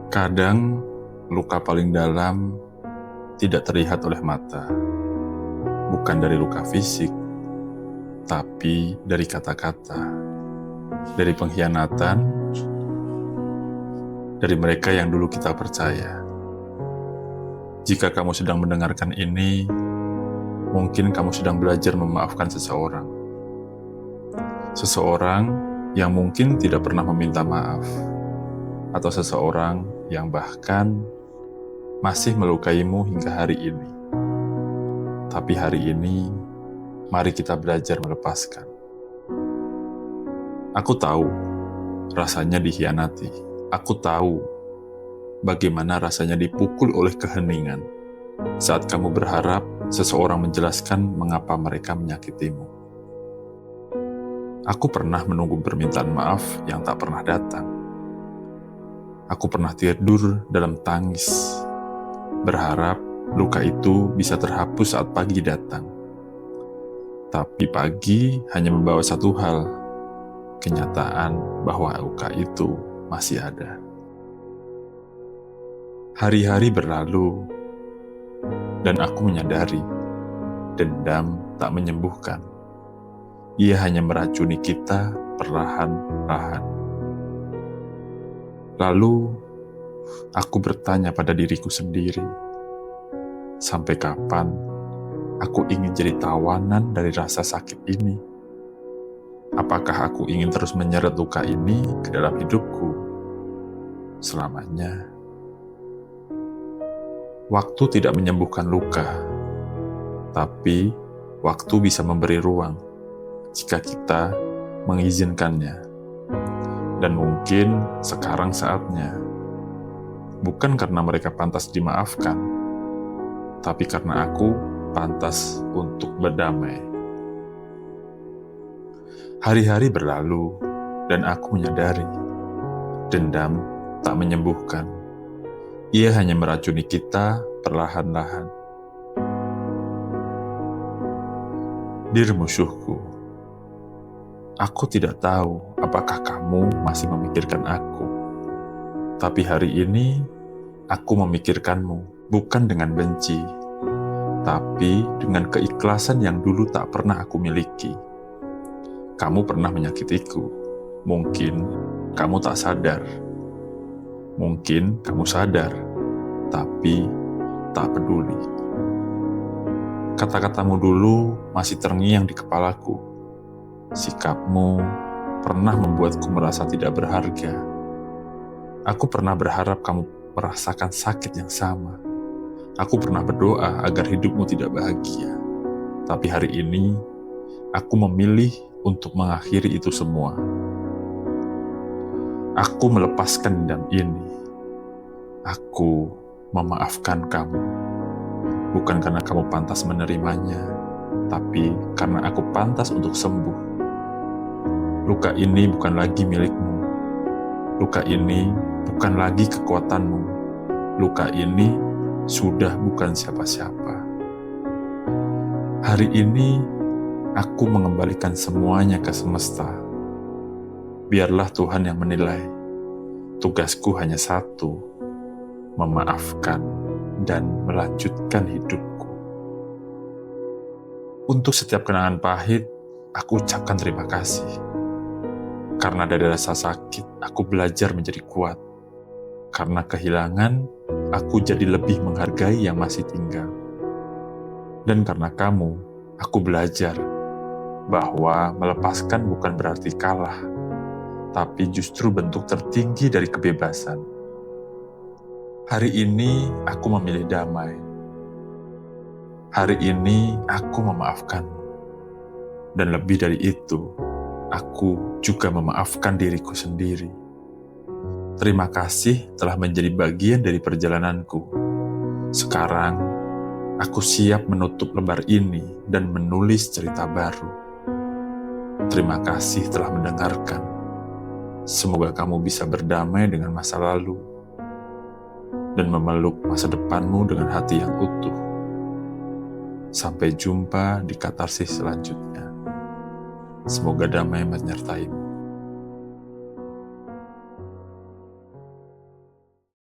Kadang, luka paling dalam tidak terlihat oleh mata, bukan dari luka fisik, tapi dari kata-kata, dari pengkhianatan, dari mereka yang dulu kita percaya. Jika kamu sedang mendengarkan ini, mungkin kamu sedang belajar memaafkan seseorang. Seseorang yang mungkin tidak pernah meminta maaf, atau seseorang yang bahkan masih melukaimu hingga hari ini. Tapi hari ini, mari kita belajar melepaskan. Aku tahu rasanya dikhianati. Aku tahu bagaimana rasanya dipukul oleh keheningan saat kamu berharap seseorang menjelaskan mengapa mereka menyakitimu. Aku pernah menunggu permintaan maaf yang tak pernah datang. Aku pernah tidur dalam tangis, berharap luka itu bisa terhapus saat pagi datang. Tapi pagi hanya membawa satu hal, kenyataan bahwa luka itu masih ada. Hari-hari berlalu, dan aku menyadari dendam tak menyembuhkan. Ia hanya meracuni kita perlahan-lahan. Lalu, aku bertanya pada diriku sendiri, sampai kapan aku ingin jadi tawanan dari rasa sakit ini? Apakah aku ingin terus menyeret luka ini ke dalam hidupku selamanya? Waktu tidak menyembuhkan luka, tapi waktu bisa memberi ruang jika kita mengizinkannya. Dan mungkin sekarang saatnya, bukan karena mereka pantas dimaafkan, tapi karena aku pantas untuk berdamai. Hari-hari berlalu, dan aku menyadari dendam tak menyembuhkan. Ia hanya meracuni kita perlahan-lahan. Dear musuhku, aku tidak tahu apakah kamu masih memikirkan aku. Tapi hari ini, aku memikirkanmu bukan dengan benci, tapi dengan keikhlasan yang dulu tak pernah aku miliki. Kamu pernah menyakitiku. Mungkin kamu tak sadar. Mungkin kamu sadar, tapi tak peduli. Kata-katamu dulu masih terngiang di kepalaku. Sikapmu pernah membuatku merasa tidak berharga. Aku pernah berharap kamu merasakan sakit yang sama. Aku pernah berdoa agar hidupmu tidak bahagia. Tapi hari ini, aku memilih untuk mengakhiri itu semua. Aku melepaskan dendam ini. Aku memaafkan kamu. Bukan karena kamu pantas menerimanya, tapi karena aku pantas untuk sembuh. Luka ini bukan lagi milikmu. Luka ini bukan lagi kekuatanmu. Luka ini sudah bukan siapa-siapa. Hari ini, aku mengembalikan semuanya ke semesta. Biarlah Tuhan yang menilai. Tugasku hanya satu, memaafkan dan melanjutkan hidupku. Untuk setiap kenangan pahit, aku ucapkan terima kasih. Karena dari rasa sakit, aku belajar menjadi kuat. Karena kehilangan, aku jadi lebih menghargai yang masih tinggal. Dan karena kamu, aku belajar bahwa melepaskan bukan berarti kalah, tapi justru bentuk tertinggi dari kebebasan. Hari ini, aku memilih damai. Hari ini, aku memaafkanmu. Dan lebih dari itu, aku juga memaafkan diriku sendiri. Terima kasih telah menjadi bagian dari perjalananku. Sekarang, aku siap menutup lembar ini dan menulis cerita baru. Terima kasih telah mendengarkan. Semoga kamu bisa berdamai dengan masa lalu dan memeluk masa depanmu dengan hati yang utuh. Sampai jumpa di katarsis selanjutnya. Semoga damai menyertaimu.